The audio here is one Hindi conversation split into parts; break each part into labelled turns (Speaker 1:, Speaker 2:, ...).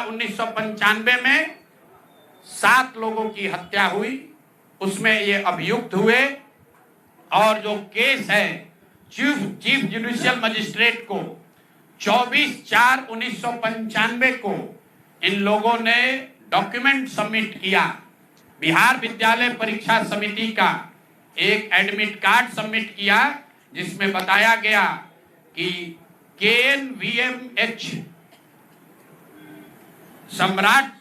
Speaker 1: 1995 में 7 लोगों की हत्या हुई, उसमें ये अभियुक्त हुए और जो केस है चीफ जुडिशियल मजिस्ट्रेट को 24/4/1995 को इन लोगों ने डॉक्यूमेंट सबमिट किया। बिहार विद्यालय परीक्षा समिति का एक एडमिट कार्ड सबमिट किया जिसमें बताया गया कि KNVMH सम्राट,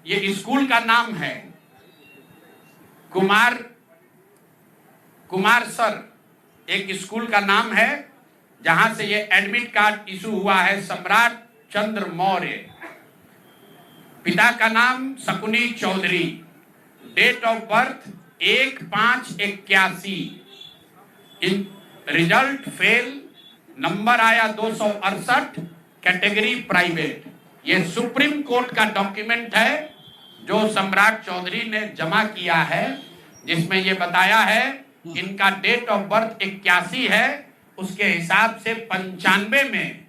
Speaker 1: ये स्कूल का नाम है, कुमार सर एक स्कूल का नाम है जहां से ये एडमिट कार्ड इशू हुआ है। सम्राट चंद्र मौर्य, पिता का नाम Shakuni Chaudhary, date of birth 1/5/81, in result fail, number आया 268, कैटेगरी प्राइवेट। ये सुप्रीम कोर्ट का डॉक्यूमेंट है जो सम्राट चौधरी ने जमा किया है, जिसमें ये बताया है इनका डेट ऑफ बर्थ 81 है, उसके हिसाब से 95 में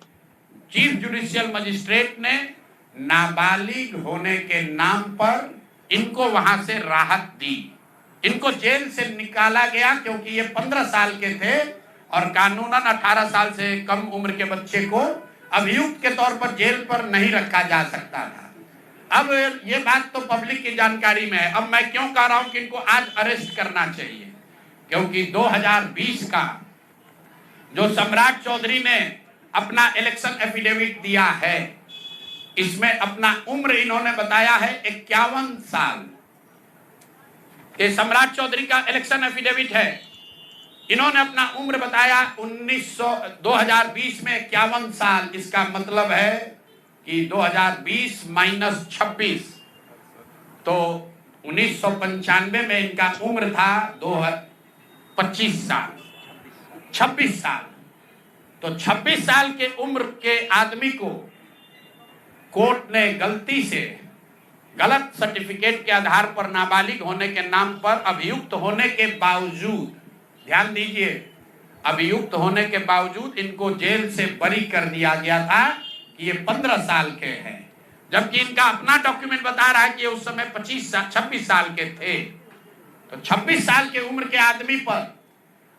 Speaker 1: चीफ जुडिशियल मजिस्ट्रेट ने नाबालिग होने के नाम पर इनको वहां से राहत दी। इनको जेल से निकाला गया क्योंकि ये 15 साल के थे और कानूनन 18 साल से कम उम्र के बच्चे को अभियुक्त के तौर पर जेल पर नहीं रखा जा सकता था। अब ये बात तो पब्लिक की जानकारी में है। अब मैं क्यों कह रहा हूं कि इनको आज अरेस्ट करना चाहिए, क्योंकि 2020 का जो सम्राट चौधरी ने अपना इलेक्शन एफिडेविट दिया है, इसमें अपना उम्र इन्होंने बताया है 51 साल। ये सम्राट चौधरी का इलेक्शन एफिडेविट है, इन्होंने अपना उम्र बताया 2020 में 51 साल। इसका मतलब है कि 2020 माइनस 26, तो 1995 में इनका उम्र था 25 साल, 26 साल। तो 26 साल के उम्र के आदमी को कोर्ट ने गलती से गलत सर्टिफिकेट के आधार पर नाबालिग होने के नाम पर अभियुक्त होने के बावजूद, ध्यान दीजिए, अभियुक्त होने के बावजूद इनको जेल से बरी कर दिया गया था कि ये 15 साल के हैं, जबकि इनका अपना डॉक्यूमेंट बता रहा है कि ये उस समय 26 साल के थे। तो 26 साल के उम्र के आदमी पर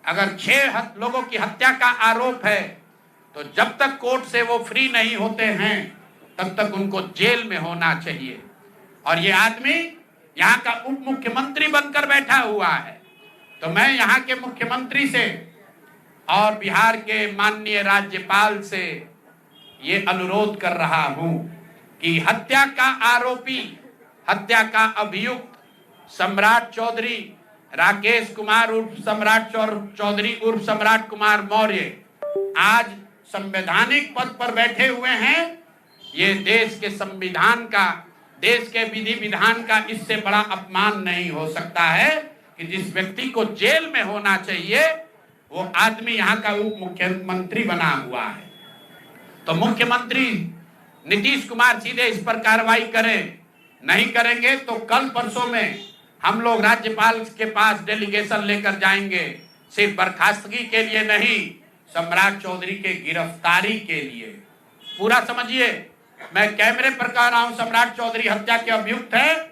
Speaker 1: अगर 6 लोगों की हत्या का आरोप है तो जब तक कोर्ट से वो फ्री नहीं होते हैं तब तक उनको जेल में होना चाहिए। और ये आदमी यहाँ का उप मुख्यमंत्री बनकर बैठा हुआ है। तो मैं यहाँ के मुख्यमंत्री से और बिहार के माननीय राज्यपाल से ये अनुरोध कर रहा हूँ कि हत्या का आरोपी, हत्या का अभियुक्त सम्राट चौधरी, राकेश कुमार उर्फ सम्राट चौधरी उर्फ सम्राट कुमार मौर्य आज संवैधानिक पद पर बैठे हुए हैं। ये देश के संविधान का, देश के विधि विधान का इससे बड़ा अपमान नहीं हो सकता है कि जिस व्यक्ति को जेल में होना चाहिए वो आदमी यहाँ का उप मुख्यमंत्री बना हुआ है। तो मुख्यमंत्री नीतीश कुमार सीधे इस पर कार्रवाई करें, नहीं करेंगे तो कल परसों में हम लोग राज्यपाल के पास डेलीगेशन लेकर जाएंगे, सिर्फ बर्खास्तगी के लिए नहीं, सम्राट चौधरी के गिरफ्तारी के लिए। पूरा समझिए, मैं कैमरे पर कह रहा हूं, सम्राट चौधरी हत्या के अभियुक्त है,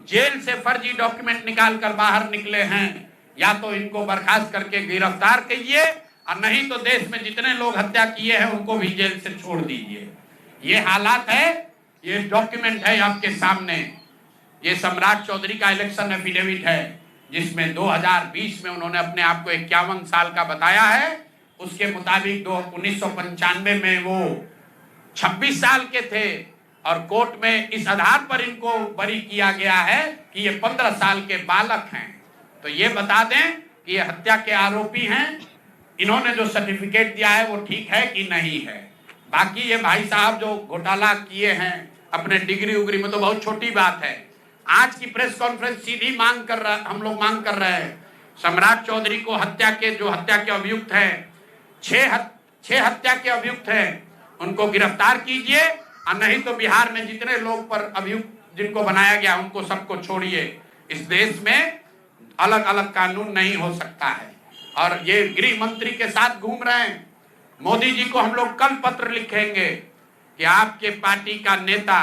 Speaker 1: जेल से फर्जी डॉक्यूमेंट निकाल कर बाहर निकले हैं। या तो इनको बर्खास्त करके गिरफ्तार कीजिए और नहीं तो देश में जितने लोग हत्या किए हैं उनको भी जेल से छोड़ दीजिए। ये हालात है, ये डॉक्यूमेंट है आपके सामने। ये सम्राट चौधरी का इलेक्शन एफिडेविट है जिसमें 2020 में उन्होंने अपने आप को 51 साल का बताया है। उसके मुताबिक 1995 में वो 26 साल के थे और कोर्ट में इस आधार पर इनको बरी किया गया है कि ये 15 साल के बालक हैं। तो ये बता दें कि ये हत्या के आरोपी हैं, इन्होंने जो सर्टिफिकेट दिया है वो ठीक है कि नहीं है। बाकी ये भाई साहब जो घोटाला किए हैं अपने डिग्री उग्री में, तो बहुत छोटी बात है। आज की प्रेस कॉन्फ्रेंस सीधी हम लोग मांग कर रहे हैं, सम्राट चौधरी को हत्या के अभियुक्त हैं, 6 हत्या के अभियुक्त हैं, उनको गिरफ्तार कीजिए और नहीं तो बिहार में जितने लोग पर अभियुक्त जिनको बनाया गया उनको सबको छोड़िए। इस देश में अलग अलग कानून नहीं हो सकता है। और ये गृह मंत्री के साथ घूम रहे हैं। मोदी जी को हम लोग कल पत्र लिखेंगे कि आपके पार्टी का नेता,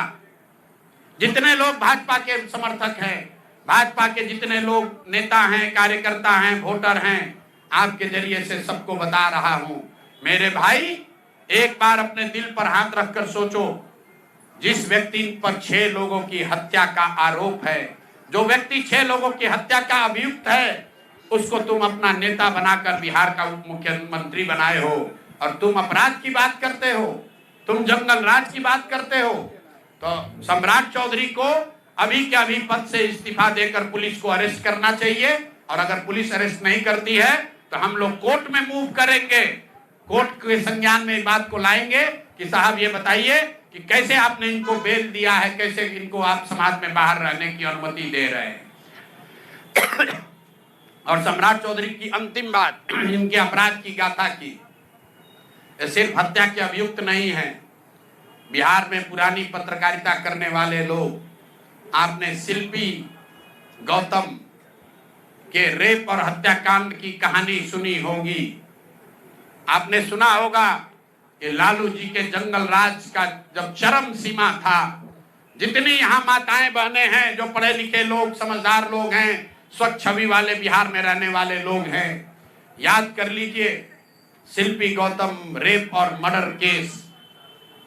Speaker 1: जितने लोग भाजपा के समर्थक हैं, भाजपा के जितने लोग नेता हैं, कार्यकर्ता हैं, वोटर हैं, आपके जरिए से सबको बता रहा हूं, मेरे भाई एक बार अपने दिल पर हाथ रखकर सोचो, जिस व्यक्ति पर 6 लोगों की हत्या का आरोप है, जो व्यक्ति 6 लोगों की हत्या का अभियुक्त है, उसको तुम अपना नेता बनाकर बिहार का उप मुख्यमंत्री बनाए हो और तुम अपराध की बात करते हो, तुम जंगल राज की बात करते हो। तो सम्राट चौधरी को अभी के अभी पद से इस्तीफा देकर पुलिस को अरेस्ट करना चाहिए, और अगर पुलिस अरेस्ट नहीं करती है तो हम लोग कोर्ट में मूव करेंगे, कोर्ट के संज्ञान में बात को लाएंगे कि साहब ये बताइए कि कैसे आपने इनको बेल दिया है, कैसे इनको आप समाज में बाहर रहने की अनुमति दे रहे हैं। और सम्राट चौधरी की अंतिम बात, इनके अपराध की गाथा की, सिर्फ हत्या के अभियुक्त नहीं है। बिहार में पुरानी पत्रकारिता करने वाले लोग, आपने शिल्पी गौतम के रेप और हत्याकांड की कहानी सुनी होगी। आपने सुना होगा कि लालू जी के जंगल राज का जब चरम सीमा था, जितनी यहाँ माताएं बहनें हैं, जो पढ़े लिखे लोग, समझदार लोग हैं, स्वच्छ छवि वाले बिहार में रहने वाले लोग हैं, याद कर लीजिए शिल्पी गौतम रेप और मर्डर केस,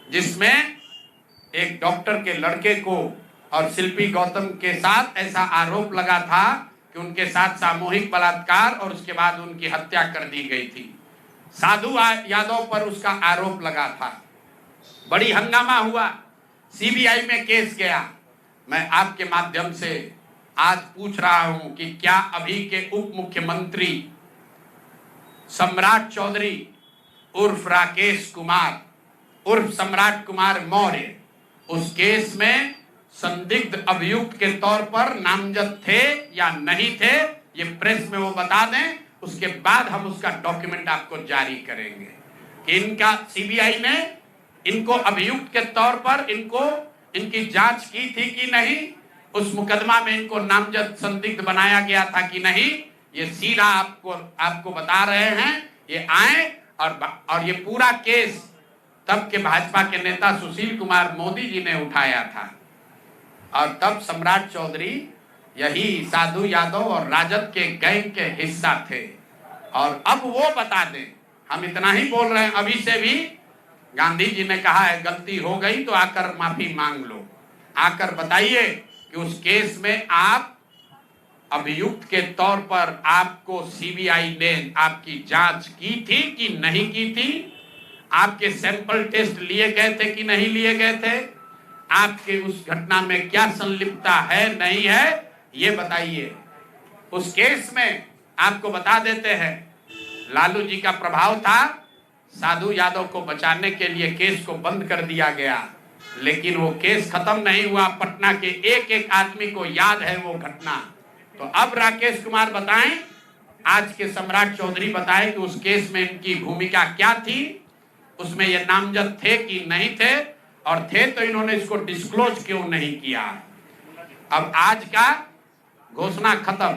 Speaker 1: जिसमें एक डॉक्टर के लड़के को और शिल्पी गौतम के साथ ऐसा आरोप लगा था कि उनके साथ सामूहिक बलात्कार और उसके बाद उनकी हत्या कर दी गई थी। साधु यादव पर उसका आरोप लगा था, बड़ी हंगामा हुआ, सीबीआई में केस गया। मैं आपके माध्यम से आज पूछ रहा हूं कि क्या अभी के उप मुख्यमंत्री सम्राट चौधरी उर्फ राकेश कुमार उर्फ सम्राट कुमार मौर्य उस केस में संदिग्ध अभियुक्त के तौर पर नामजद थे या नहीं थे, ये प्रेस में वो बता दें, उसके बाद हम उसका डॉक्यूमेंट आपको जारी करेंगे कि इनका सीबीआई ने इनको अभियुक्त के तौर पर इनकी जांच की थी कि नहीं, उस मुकदमा में इनको नामजद संदिग्ध बनाया गया था कि नहीं। ये सीधा आपको बता रहे हैं, ये आए और ये पूरा केस तब के भाजपा के नेता सुशील कुमार मोदी जी ने उठाया था, और तब सम्राट चौधरी यही साधु यादव और राजद के गैंग के हिस्सा थे। और अब वो बता दें, हम इतना ही बोल रहे हैं, अभी से भी गांधी जी ने कहा है गलती हो गई तो आकर माफी मांग लो, आकर बताइए कि उस केस में आप अभियुक्त के तौर पर आपको सीबीआई ने आपकी जांच की थी कि नहीं की थी, आपके सैंपल टेस्ट लिए गए थे कि नहीं लिए गए थे, आपके उस घटना में क्या संलिप्तता है नहीं है, ये बताइए। उस केस में आपको बता देते हैं, लालू जी का प्रभाव था, साधु यादव को बचाने के लिए केस को बंद कर दिया गया, लेकिन वो केस खत्म नहीं हुआ। पटना के एक एक आदमी को याद है वो घटना। तो अब राकेश कुमार बताएं, आज के सम्राट चौधरी बताएं कि उस केस में इनकी भूमिका क्या थी, उसमें ये नामजद थे कि नहीं थे, और थे तो इन्होंने इसको डिस्क्लोज क्यों नहीं किया। अब आज का घोषणा खत्म।